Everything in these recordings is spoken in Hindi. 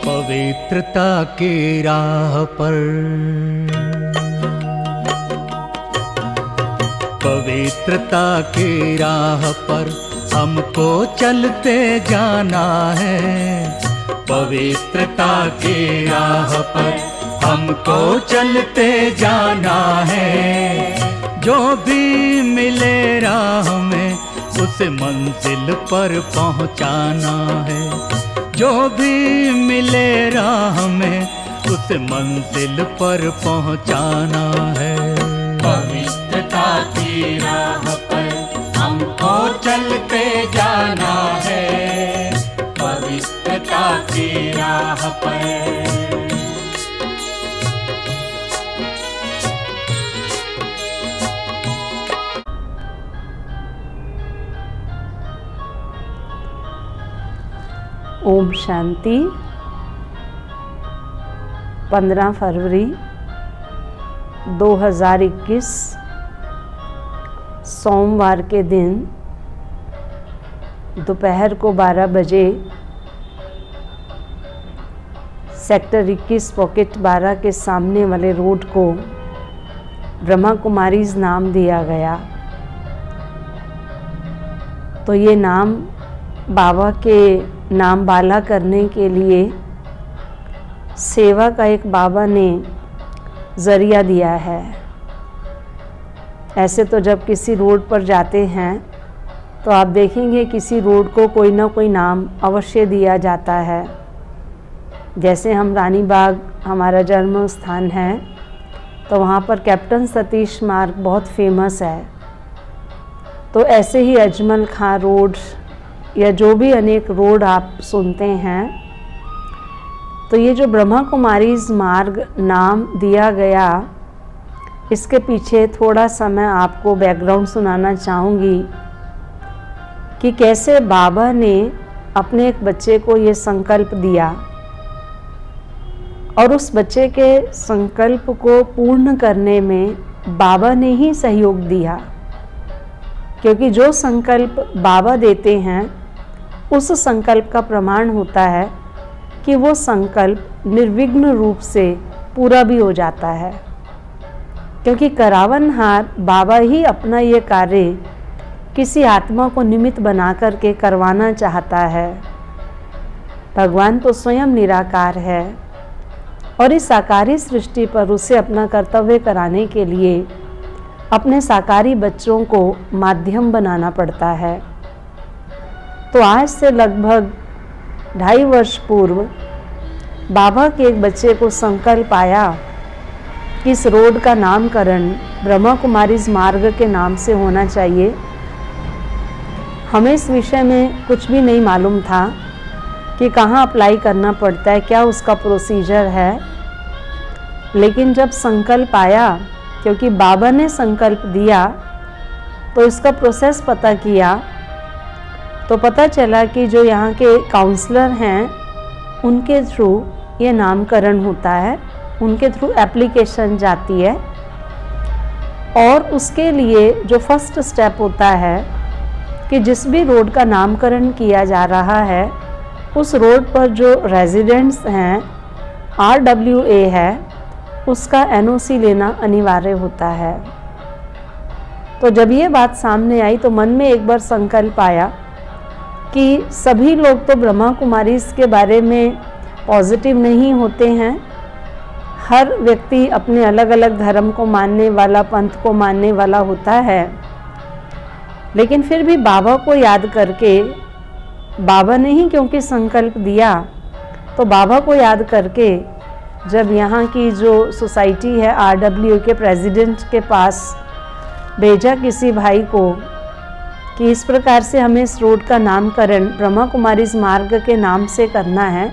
पवित्रता की राह पर, पवित्रता की राह पर हमको चलते जाना है। पवित्रता की राह पर हमको चलते जाना है। जो भी मिले राह में उसे मंजिल पर पहुंचाना है। जो भी मिले राह में उसे मंजिल पर पहुंचाना है। पवित्रता की राह पर हमको चलते जाना है। पवित्रता की राह पर। ओम शांति। 15 फरवरी 2021 सोमवार के दिन दोपहर को 12 बजे सेक्टर 21 पॉकेट 12 के सामने वाले रोड को ब्रह्मा कुमारीज नाम दिया गया। तो ये नाम बाबा के नाम बाला करने के लिए सेवा का एक बाबा ने ज़रिया दिया है। ऐसे तो जब किसी रोड पर जाते हैं तो आप देखेंगे किसी रोड को कोई ना कोई नाम अवश्य दिया जाता है। जैसे हम रानी बाग हमारा जन्म स्थान है तो वहाँ पर कैप्टन सतीश मार्ग बहुत फेमस है। तो ऐसे ही अजमल खां रोड या जो भी अनेक रोड आप सुनते हैं, तो ये जो ब्रह्मा कुमारीज मार्ग नाम दिया गया, इसके पीछे थोड़ा सा मैं आपको बैकग्राउंड सुनाना चाहूँगी कि कैसे बाबा ने अपने एक बच्चे को ये संकल्प दिया और उस बच्चे के संकल्प को पूर्ण करने में बाबा ने ही सहयोग दिया। क्योंकि जो संकल्प बाबा देते हैं उस संकल्प का प्रमाण होता है कि वो संकल्प निर्विघ्न रूप से पूरा भी हो जाता है। क्योंकि करावनहार बाबा ही अपना ये कार्य किसी आत्मा को निमित्त बना करके करवाना चाहता है। भगवान तो स्वयं निराकार है और इस साकारी सृष्टि पर उसे अपना कर्तव्य कराने के लिए अपने साकारी बच्चों को माध्यम बनाना पड़ता है। तो आज से लगभग 2.5 वर्ष पूर्व बाबा के एक बच्चे को संकल्प आया कि इस रोड का नामकरण ब्रह्मा कुमारीज मार्ग के नाम से होना चाहिए। हमें इस विषय में कुछ भी नहीं मालूम था कि कहाँ अप्लाई करना पड़ता है, क्या उसका प्रोसीजर है। लेकिन जब संकल्प आया, क्योंकि बाबा ने संकल्प दिया, तो इसका प्रोसेस पता किया तो पता चला कि जो यहाँ के काउंसलर हैं उनके थ्रू ये नामकरण होता है, उनके थ्रू एप्लीकेशन जाती है। और उसके लिए जो फर्स्ट स्टेप होता है कि जिस भी रोड का नामकरण किया जा रहा है उस रोड पर जो रेजिडेंट्स हैं, RWA है, उसका NOC लेना अनिवार्य होता है। तो जब ये बात सामने आई तो मन में एक बार संकल्प आया कि सभी लोग तो ब्रह्मा कुमारीज के बारे में पॉजिटिव नहीं होते हैं। हर व्यक्ति अपने अलग अलग धर्म को मानने वाला, पंथ को मानने वाला होता है। लेकिन फिर भी बाबा को याद करके, बाबा ने ही क्योंकि संकल्प दिया, तो बाबा को याद करके जब यहाँ की जो सोसाइटी है RWA के प्रेसिडेंट के पास भेजा किसी भाई को कि इस प्रकार से हमें इस रोड का नामकरण ब्रह्मा कुमारीज मार्ग के नाम से करना है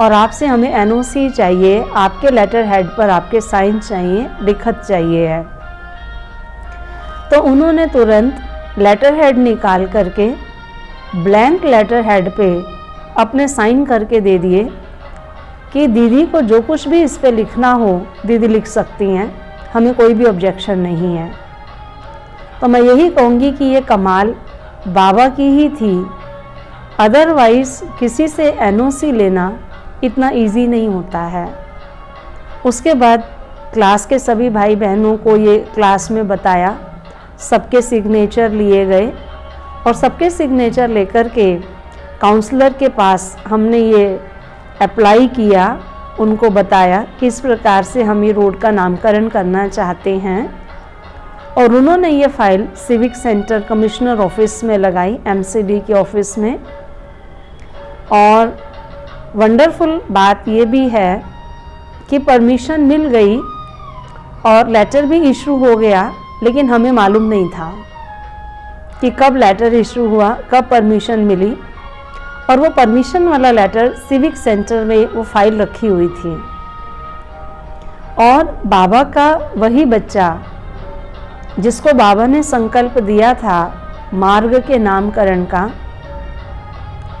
और आपसे हमें NOC चाहिए, आपके लेटर हेड पर आपके साइन चाहिए, लिखत चाहिए है। तो उन्होंने तुरंत लेटर हेड निकाल करके ब्लैंक लेटर हेड पे अपने साइन करके दे दिए कि दीदी को जो कुछ भी इस पे लिखना हो दीदी लिख सकती हैं, हमें कोई भी ऑब्जेक्शन नहीं है। तो मैं यही कहूँगी कि ये कमाल बाबा की ही थी। अदरवाइज़ किसी से NOC लेना इतना इजी नहीं होता है। उसके बाद क्लास के सभी भाई बहनों को ये क्लास में बताया, सबके सिग्नेचर लिए गए और सबके सिग्नेचर लेकर के काउंसलर के पास हमने ये अप्लाई किया, उनको बताया किस प्रकार से हम ये रोड का नामकरण करना चाहते हैं और उन्होंने ये file civic centre commissioner office में लगाई, एमसीडी के ऑफिस में। और वंडरफुल बात ये भी है कि परमिशन मिल गई और लेटर भी इशू हो गया, लेकिन हमें मालूम नहीं था कि कब लेटर इशू हुआ, कब परमिशन मिली। और वो परमिशन वाला लेटर सिविक सेंटर में वो फाइल रखी हुई थी और बाबा का वही बच्चा जिसको बाबा ने संकल्प दिया था मार्ग के नामकरण का,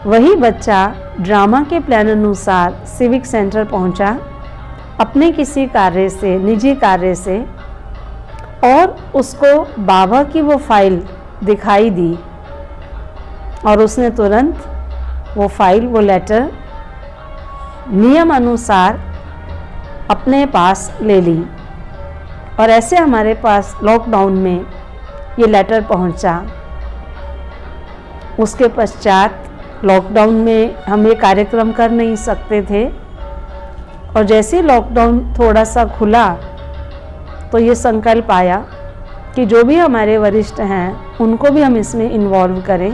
वही बच्चा ड्रामा के प्लान अनुसार सिविक सेंटर पहुंचा अपने किसी कार्य से, निजी कार्य से, और उसको बाबा की वो फाइल दिखाई दी और उसने तुरंत वो फाइल, वो लेटर नियम अनुसार अपने पास ले ली। और ऐसे हमारे पास लॉकडाउन में ये लेटर पहुंचा। उसके पश्चात लॉकडाउन में हम ये कार्यक्रम कर नहीं सकते थे और जैसे लॉकडाउन थोड़ा सा खुला तो ये संकल्प आया कि जो भी हमारे वरिष्ठ हैं उनको भी हम इसमें इन्वॉल्व करें,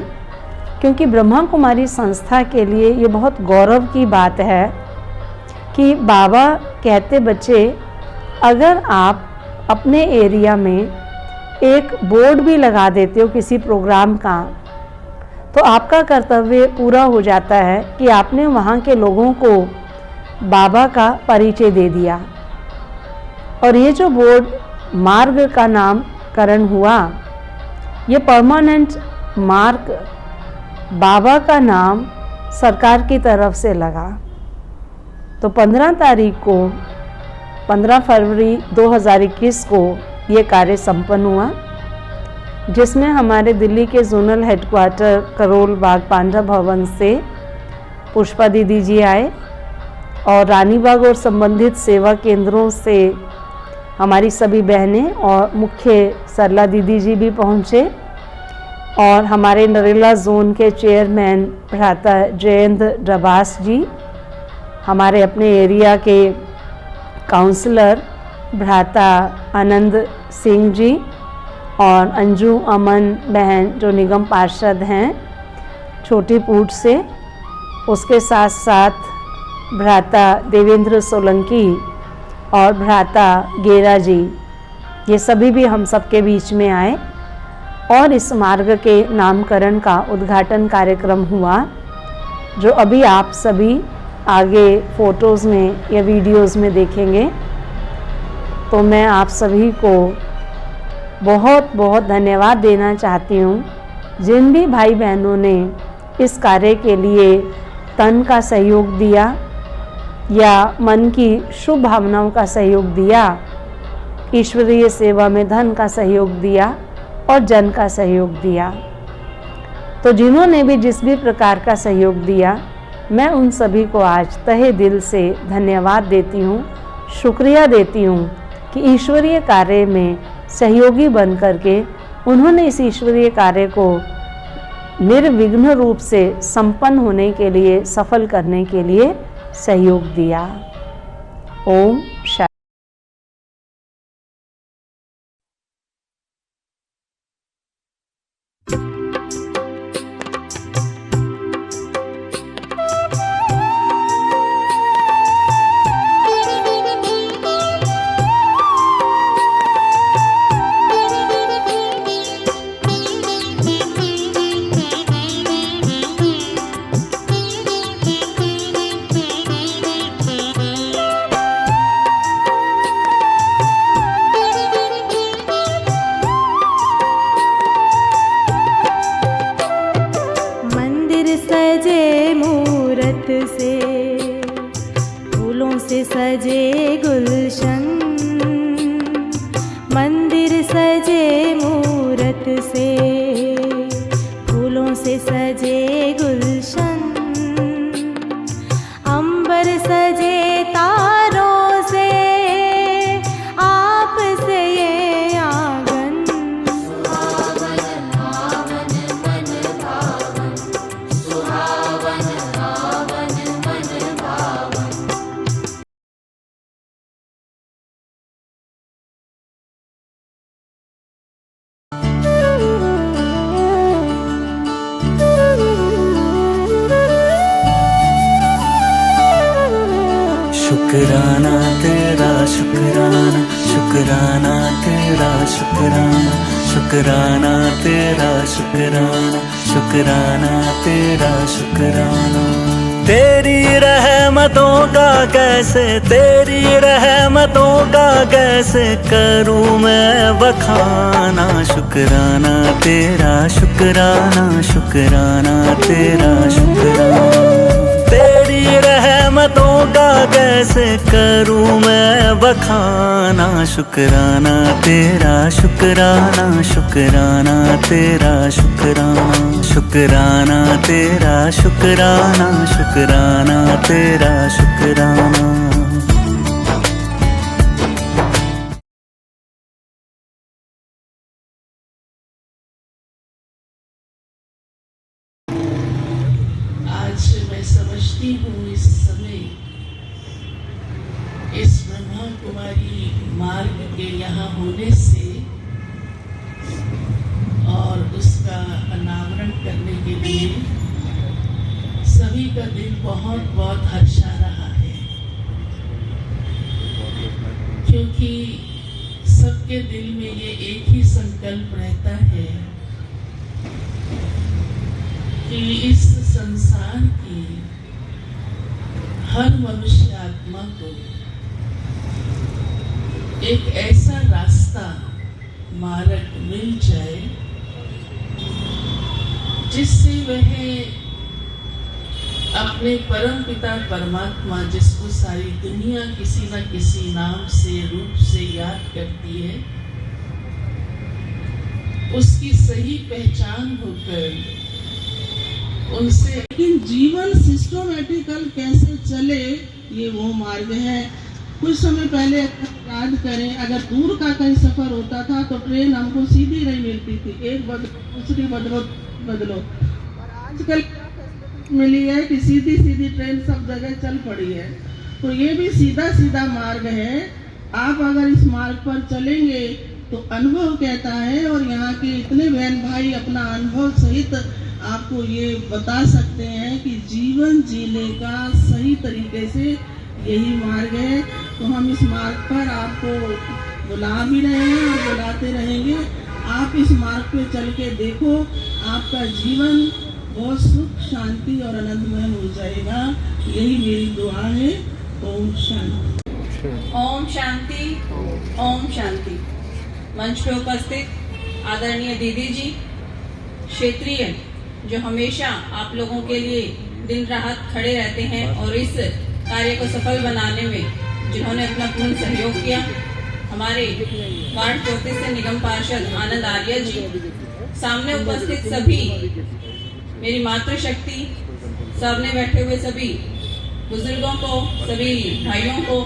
क्योंकि ब्रह्मा कुमारी संस्था के लिए ये बहुत गौरव की बात है कि बाबा कहते बच्चे, अगर आप अपने एरिया में एक बोर्ड भी लगा देते हो किसी प्रोग्राम का, तो आपका कर्तव्य पूरा हो जाता है कि आपने वहाँ के लोगों को बाबा का परिचय दे दिया। और ये जो बोर्ड मार्ग का नामकरण हुआ, ये परमानेंट मार्ग बाबा का नाम सरकार की तरफ से लगा। तो 15 फरवरी 2021 को ये कार्य संपन्न हुआ, जिसमें हमारे दिल्ली के जोनल हेडक्वार्टर करोल बाग पांडा भवन से पुष्पा दीदी जी आए और रानी बाग और संबंधित सेवा केंद्रों से हमारी सभी बहनें और मुख्य सरला दीदी जी भी पहुँचे और हमारे नरेला जोन के चेयरमैन भ्राता जयेंद्र डबास जी, हमारे अपने एरिया के काउंसलर भ्राता आनंद सिंह जी और अंजू अमन बहन जो निगम पार्षद हैं छोटी पूट से, उसके साथ साथ भ्राता देवेंद्र सोलंकी और भ्राता गेरा जी, ये सभी भी हम सबके बीच में आए और इस मार्ग के नामकरण का उद्घाटन कार्यक्रम हुआ, जो अभी आप सभी आगे फ़ोटोज़ में या वीडियोज़ में देखेंगे। तो मैं आप सभी को बहुत बहुत धन्यवाद देना चाहती हूँ, जिन भी भाई बहनों ने इस कार्य के लिए तन का सहयोग दिया या मन की शुभ भावनाओं का सहयोग दिया, ईश्वरीय सेवा में धन का सहयोग दिया और जन का सहयोग दिया। तो जिन्होंने भी जिस भी प्रकार का सहयोग दिया, मैं उन सभी को आज तहे दिल से धन्यवाद देती हूँ, शुक्रिया देती हूँ कि ईश्वरीय कार्य में सहयोगी बन करके उन्होंने इस ईश्वरीय कार्य को निर्विघ्न रूप से संपन्न होने के लिए, सफल करने के लिए सहयोग दिया। ओम शांति। सजे गुलशन, मंदिर सजे मूरत से, फूलों से सजे गुलशन, अंबर सजे तारों से, आप से ये आंगन। सुहावन आवन मन भावन, सुहावन आवन मन भावन। शुक्राना तेरा शुक्राना, शुक्राना तेरा शुक्राना, शुक्राना तेरा शुक्राना, शुक्राना तेरा शुक्राना। तेरी रहमतों का कैसे, तेरी रहमतों का कैसे करूं मैं बखाना। शुक्राना तेरा शुक्राना, शुक्राना तेरा शुक्राना। तेरी रहमतों का कैसे करूं मैं बखाना। शुक्राना तेरा शुक्राना, शुक्राना तेरा शुक्राना, शुक्राना तेरा शुक्राना, शुक्राना तेरा शुक्राना। आज मैं समझती हूँ इस समय इस ब्रह्मा कुमारी मार्ग के यहाँ होने से और उसका अनावरण करने के लिए सभी का दिल बहुत बहुत हर्षा रहा है, क्योंकि सबके दिल में ये एक ही संकल्प रहता है कि इस संसार की हर मनुष्य आत्मा को एक ऐसा रास्ता मार्ग मिल जाए जिससे वह अपने परम पिता परमात्मा, जिसको सारी दुनिया किसी न किसी नाम से रूप से याद करती है, उसकी सही पहचान होकर उनसे। लेकिन जीवन सिस्टमैटिकल कैसे चले ये वो मार्ग है। कुछ समय पहले याद करें, अगर दूर का कहीं सफर होता था तो ट्रेन हमको सीधी नहीं मिलती थी, एक बदलो दूसरी बदलो। और आजकल मिली है कि सीधी सीधी ट्रेन सब जगह चल पड़ी है। तो ये भी सीधा सीधा मार्ग है। आप अगर इस मार्ग पर चलेंगे तो अनुभव कहता है, और यहाँ के इतने बहन भाई अपना अनुभव सहित आपको ये बता सकते हैं कि जीवन जीने का सही तरीके से यही मार्ग है। तो हम इस मार्ग पर आपको बुला भी रहे हैं और बुलाते रहेंगे। आप इस मार्ग पे चल के देखो, आपका जीवन बहुत सुख शांति और आनंदमय हो जाएगा। यही मेरी दुआ है। ओम शांति। ओम शांति, ओम शांति। मंच पे उपस्थित आदरणीय दीदी जी, क्षेत्रीय जो हमेशा आप लोगों के लिए दिन रात खड़े रहते हैं और इस कार्य को सफल बनाने में जिन्होंने अपना पूर्ण सहयोग किया, हमारे वार्ड 34 से निगम पार्षद आनंद आर्य जी, सामने उपस्थित सभी मेरी मातृशक्ति, सामने बैठे हुए सभी बुजुर्गों को, सभी भाइयों को,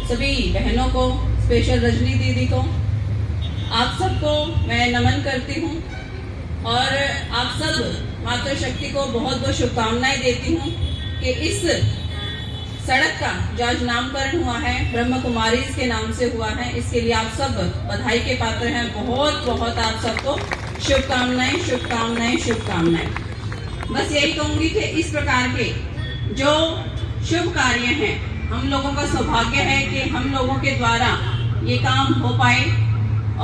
सभी बहनों को, स्पेशल रजनी दीदी को, आप सबको मैं नमन करती हूँ और आप सब मातृशक्ति को बहुत बहुत शुभकामनाएं देती हूँ कि इस सड़क का जो आज नामकरण हुआ है ब्रह्म कुमारी के नाम से हुआ है, इसके लिए आप सब बधाई के पात्र हैं। बहुत बहुत आप सबको शुभकामनाएं, शुभकामनाएं, शुभकामनाएं। बस यही कहूंगी कि इस प्रकार के जो शुभ कार्य हैं, हम लोगों का सौभाग्य है कि हम लोगों के द्वारा ये काम हो पाए।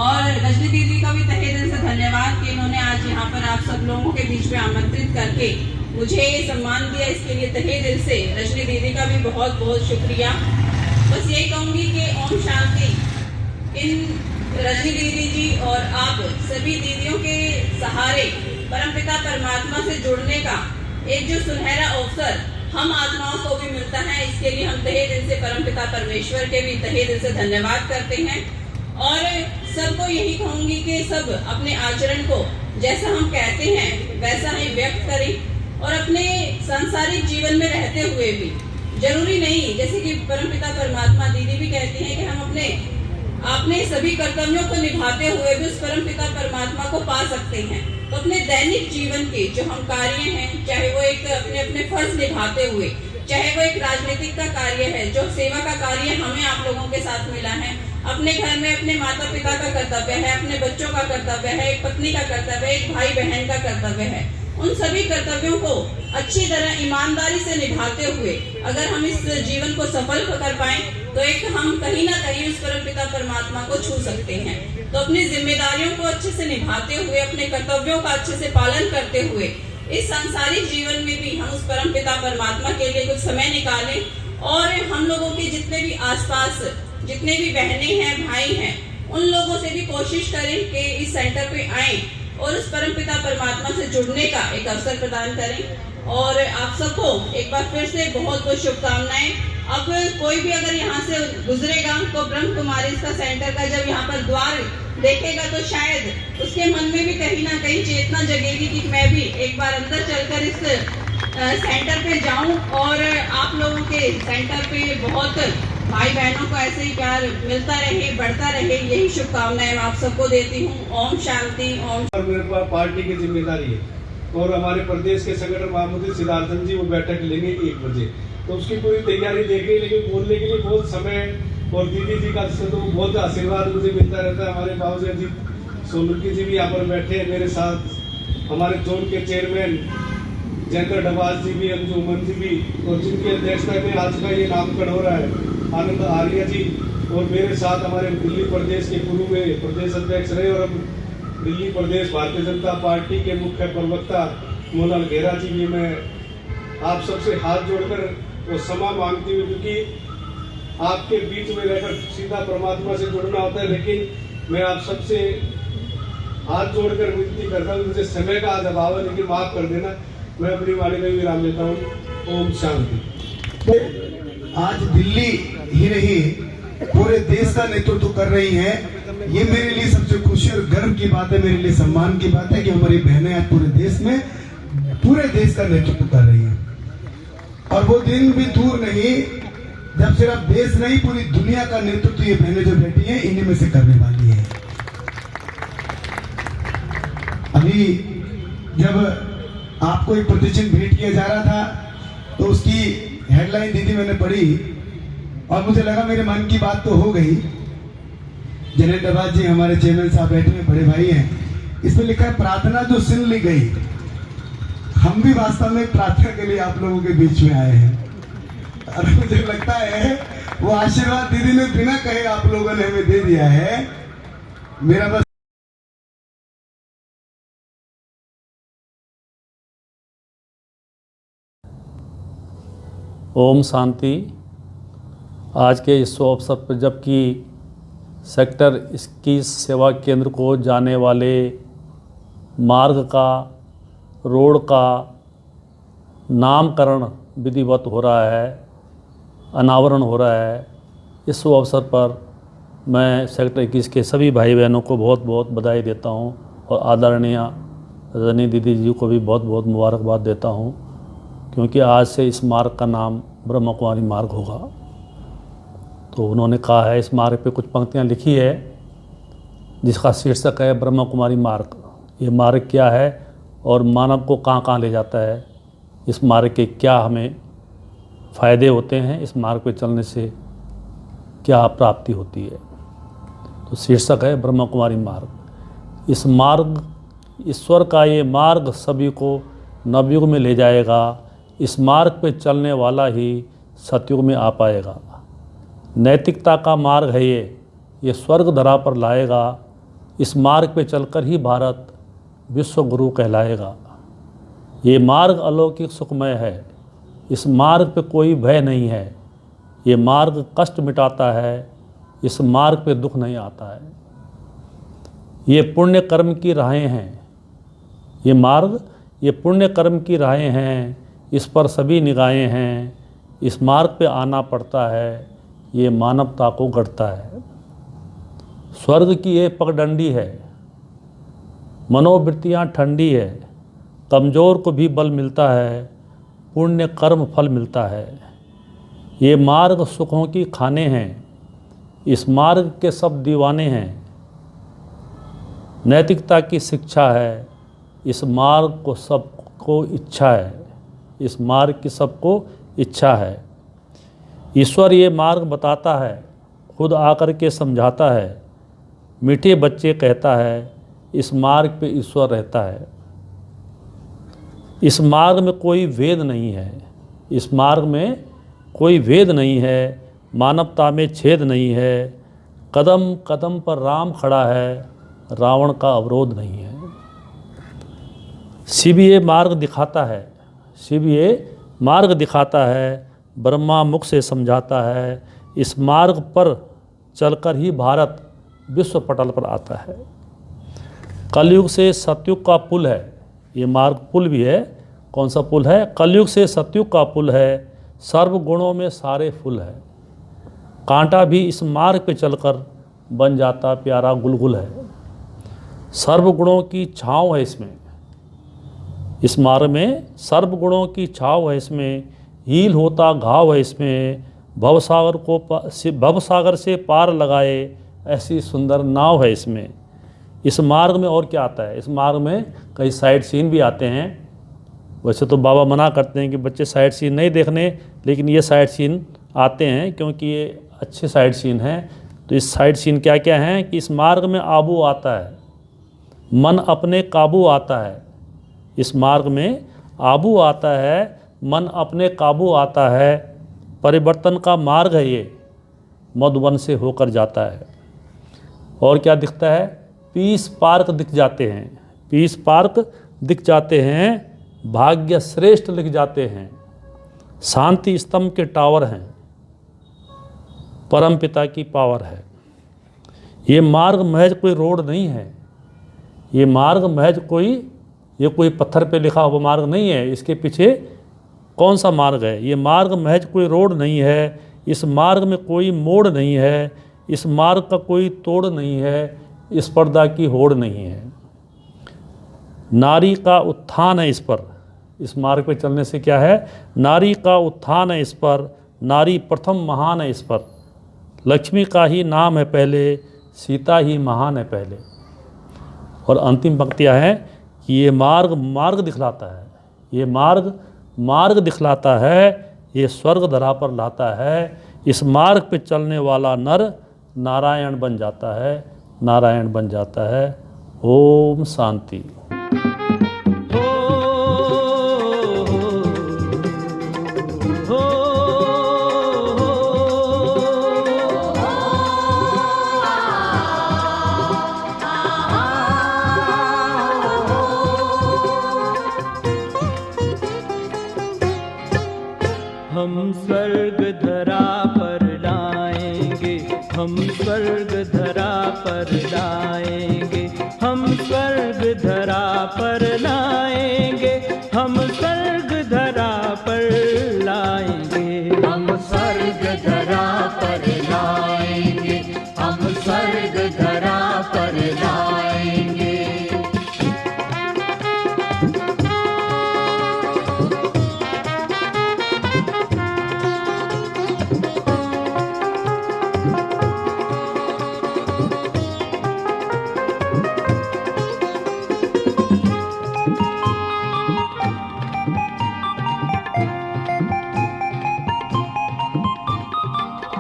और रजनी दीदी का भी तहे दिल से धन्यवाद कि इन्होंने आज यहाँ पर आप सब लोगों के बीच में आमंत्रित करके मुझे ये सम्मान दिया, इसके लिए तहे दिल से रजनी दीदी का भी बहुत बहुत शुक्रिया। बस यही कहूँगी कि ओम शांति। इन रजनी दीदी जी और आप सभी दीदियों के सहारे परमपिता परमात्मा से जुड़ने का एक जो सुनहरा अवसर हम आत्माओं को भी मिलता है, इसके लिए हम तहे दिल से परमपिता परमेश्वर के भी तहे दिल से धन्यवाद करते हैं। और सबको यही कहूंगी कि सब अपने आचरण को जैसा हम कहते हैं वैसा ही व्यक्त करें और अपने सांसारिक जीवन में रहते हुए भी जरूरी नहीं, जैसे कि परमपिता परमात्मा दीदी भी कहती हैं कि हम अपने सभी कर्तव्यों को निभाते हुए भी उस परमपिता परमात्मा को पा सकते हैं। तो अपने दैनिक जीवन के जो हम कार्य हैं, चाहे वो एक अपने फर्ज निभाते हुए, चाहे वो एक राजनीतिक का कार्य है, जो सेवा का कार्य हमें आप लोगों के साथ मिला है, अपने घर में अपने माता पिता का कर्तव्य है, अपने बच्चों का कर्तव्य है, एक पत्नी का कर्तव्य है, एक भाई बहन का कर्तव्य है, उन सभी कर्तव्यों को अच्छी तरह ईमानदारी से निभाते हुए अगर हम इस जीवन को सफल कर पाए तो एक हम कहीं ना कहीं उस परमपिता परमात्मा को छू सकते हैं। तो अपनी जिम्मेदारियों को अच्छे से निभाते हुए, अपने कर्तव्यों का अच्छे से पालन करते हुए इस सांसारिक जीवन में भी हम उस परमपिता परमात्मा के लिए कुछ समय निकालें और हम लोगों के जितने भी आसपास जितने भी बहनें हैं, भाई हैं, उन लोगों से भी कोशिश करें कि इस सेंटर पे आएं और उस परमपिता परमात्मा से जुड़ने का एक अवसर प्रदान करें। और आप सबको एक बार फिर से बहुत बहुत शुभकामनाएं। अब कोई भी अगर यहाँ से गुजरेगा तो ब्रह्म कुमारी का सेंटर का जब यहाँ पर द्वार देखेगा तो शायद उसके मन में भी कहीं ना कहीं चेतना जगेगी कि मैं भी एक बार अंदर चलकर इस सेंटर पे जाऊं और आप लोगों के सेंटर पे बहुत भाई बहनों को ऐसे ही प्यार मिलता रहे, बढ़ता रहे, यही शुभकामनाएं मैं आप सबको देती हूँ। ओम शांति। ओम। मेरे पास पार्टी की जिम्मेदारी है और हमारे प्रदेश के संगठन महामंत्री सिद्धार्थन जी वो बैठक लेंगे 1 बजे, तो उसकी पूरी तैयारी देख रही, लेकिन बोलने के लिए बहुत समय और दीदी जी का तो बहुत आशीर्वाद मुझे मिलता रहता है। हमारे बाबू जी सोलंकी जी भी यहाँ पर बैठे हैं मेरे साथ, हमारे जोन के चेयरमैन जयंकर डबास जी भी, अंजुमन जी भी, और जिनकी अध्यक्षता में आज का ये नामकरण हो रहा है आनंद आर्य जी, और मेरे साथ हमारे दिल्ली प्रदेश के पूर्व में प्रदेश अध्यक्ष रहे और अब दिल्ली प्रदेश भारतीय जनता पार्टी के मुख्य प्रवक्ता मोहनलाल घेरा जी भी। मैं आप सबसे हाथ जोड़कर वो क्षमा मांगती हूँ, क्योंकि आपके बीच में रहकर सीधा परमात्मा से जुड़ना होता है, लेकिन मैं आप सबसे हाथ जोड़कर विनती करता हूँ, मुझे समय का आज अभाव है, लेकिन माफ कर देना। मैं अपनी वाणी में विराम लेता हूँ। ओम शांति। आज दिल्ली ही नहीं पूरे देश का नेतृत्व कर रही हैं, ये मेरे लिए सबसे खुशी और गर्व की बात है, मेरे लिए सम्मान की बात है कि हमारी बहनें आज पूरे देश का नेतृत्व कर रही हैं। और वो दिन भी दूर नहीं जब सिर्फ देश नहीं पूरी दुनिया का नेतृत्व ये बहनें जो बैठी हैं इन्हीं में से करने वाली है। अभी जब आपको एक प्रतिष्ठित भेंट किया जा रहा था तो उसकी हेडलाइन दीदी मैंने पढ़ी और मुझे लगा मेरे मन की बात तो हो गई। जनेत डबाज जी हमारे चेयरमैन साहब बैठे हैं, बड़े भाई हैं, इसमें लिखा है प्रार्थना जो सुन ली गई। हम भी वास्तव में प्रार्थना के लिए आप लोगों के बीच में आए हैं और मुझे लगता है वो आशीर्वाद दीदी ने बिना कहे आप लोगों ने हमें दे दिया है। मेरा बस ओम शांति। आज के इस शुभ अवसर पर जबकि सेक्टर 21 सेवा केंद्र को जाने वाले मार्ग का, रोड का नामकरण विधिवत हो रहा है, अनावरण हो रहा है, इस शुभ अवसर पर मैं सेक्टर 21 के सभी भाई बहनों को बहुत बहुत बधाई देता हूं और आदरणीय रजनी दीदी जी को भी बहुत बहुत मुबारकबाद देता हूं, क्योंकि आज से इस मार्ग का नाम ब्रह्म कुमारी मार्ग होगा। तो उन्होंने कहा है, इस मार्ग पे कुछ पंक्तियां लिखी है जिसका शीर्षक है ब्रह्म कुमारी मार्ग। ये मार्ग क्या है और मानव को कहाँ कहाँ ले जाता है, इस मार्ग के क्या हमें फ़ायदे होते हैं, इस मार्ग पे चलने से क्या प्राप्ति होती है। तो शीर्षक है ब्रह्म कुमारी मार्ग। इस मार्ग, ईश्वर का ये मार्ग सभी को नवयुग में ले जाएगा। इस मार्ग पे चलने वाला ही सतयुग में आ पाएगा। नैतिकता का मार्ग है ये स्वर्ग धरा पर लाएगा। इस मार्ग पे चलकर ही भारत विश्व गुरु कहलाएगा। ये मार्ग अलौकिक सुखमय है, इस मार्ग पे कोई भय नहीं है। ये मार्ग कष्ट मिटाता है, इस मार्ग पे दुख नहीं आता है। ये पुण्य कर्म की राहें हैं, ये मार्ग ये पुण्य कर्म की राहें हैं, इस पर सभी निगाहें हैं। इस मार्ग पे आना पड़ता है, ये मानवता को गढ़ता है। स्वर्ग की ये पगडंडी है, मनोवृत्तियाँ ठंडी है। कमज़ोर को भी बल मिलता है, पुण्य कर्म फल मिलता है। ये मार्ग सुखों की खाने हैं, इस मार्ग के सब दीवाने हैं। नैतिकता की शिक्षा है, इस मार्ग को सबको इच्छा है, इस मार्ग की सबको इच्छा है। ईश्वर ये मार्ग बताता है, खुद आकर के समझाता है। मीठे बच्चे कहता है, इस मार्ग पे ईश्वर रहता है। इस मार्ग में कोई भेद नहीं है, इस मार्ग में कोई भेद नहीं है, मानवता में छेद नहीं है। कदम कदम पर राम खड़ा है, रावण का अवरोध नहीं है। शिव ये मार्ग दिखाता है, शिव ये मार्ग दिखाता है, ब्रह्मा मुख से समझाता है। इस मार्ग पर चलकर ही भारत विश्व पटल पर आता है। कलयुग से सतयुग का पुल है, ये मार्ग पुल भी है। कौन सा पुल है? कलयुग से सतयुग का पुल है, सर्व गुणों में सारे फूल है। कांटा भी इस मार्ग पे चलकर बन जाता प्यारा गुलगुल है। सर्व गुणों की छाँव है इसमें, इस मार्ग में सर्व गुणों की छाँव है इसमें। हील होता घाव है इसमें, भवसागर से पार लगाए ऐसी सुंदर नाव है इसमें। इस मार्ग में और क्या आता है? इस मार्ग में कई साइड सीन भी आते हैं। वैसे तो बाबा मना करते हैं कि बच्चे साइड सीन नहीं देखने, लेकिन ये साइड सीन आते हैं क्योंकि ये अच्छे साइड सीन हैं। तो इस साइड सीन क्या क्या हैं कि इस मार्ग में आबू आता है, मन अपने काबू आता है। इस मार्ग में आबू आता है, मन अपने काबू आता है। परिवर्तन का मार्ग है ये, मधुबन से होकर जाता है। और क्या दिखता है? पीस पार्क दिख जाते हैं, पीस पार्क दिख जाते हैं। भाग्य श्रेष्ठ लिख जाते हैं। शांति स्तंभ के टावर हैं, परम पिता की पावर है। ये मार्ग महज कोई रोड नहीं है, ये मार्ग महज कोई पत्थर पे लिखा हुआ मार्ग नहीं है। इसके पीछे कौन सा मार्ग है? ये मार्ग महज कोई रोड नहीं है, इस मार्ग में कोई मोड़ नहीं है, इस मार्ग का कोई तोड़ नहीं है, इस पर्दा की होड़ नहीं है। नारी का उत्थान है इस पर, इस मार्ग पे चलने से क्या है? नारी का उत्थान है इस पर, नारी प्रथम महान है इस पर। लक्ष्मी का ही नाम है पहले, सीता ही महान है पहले। और अंतिम पंक्तियाँ हैं कि ये मार्ग दिखलाता है, ये मार्ग दिखलाता है, ये स्वर्ग धरा पर लाता है। इस मार्ग पे चलने वाला नर नारायण बन जाता है, नारायण बन जाता है। ओम शांति। हम स्वर्ग धरा पर लाएंगे, हम स्वर्ग धरा पर लाएंगे, हम स्वर्ग धरा पर लाएंगे, हम स्वर्ग धरा पर लाएंगे, हम स्वर्ग धरा पर लाएंगे, हम स्वर्ग धरा पर लाएंगे।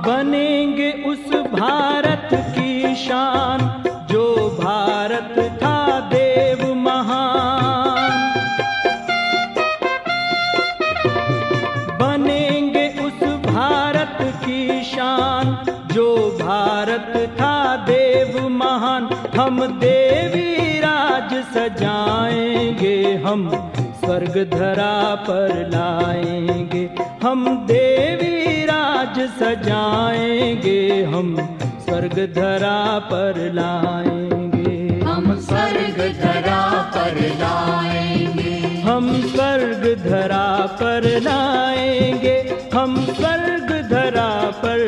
बनेंगे उस भारत की शान जो भारत था देव महान। बनेंगे उस भारत की शान जो भारत था देव महान। हम देवी राज सजाएंगे, हम स्वर्ग धरा पर लाएंगे, हम देवी राज सजाएंगे, हम स्वर्ग धरा पर लाएंगे, हम स्वर्ग धरा पर लाएंगे, हम स्वर्ग धरा पर लाएंगे, हम स्वर्ग धरा पर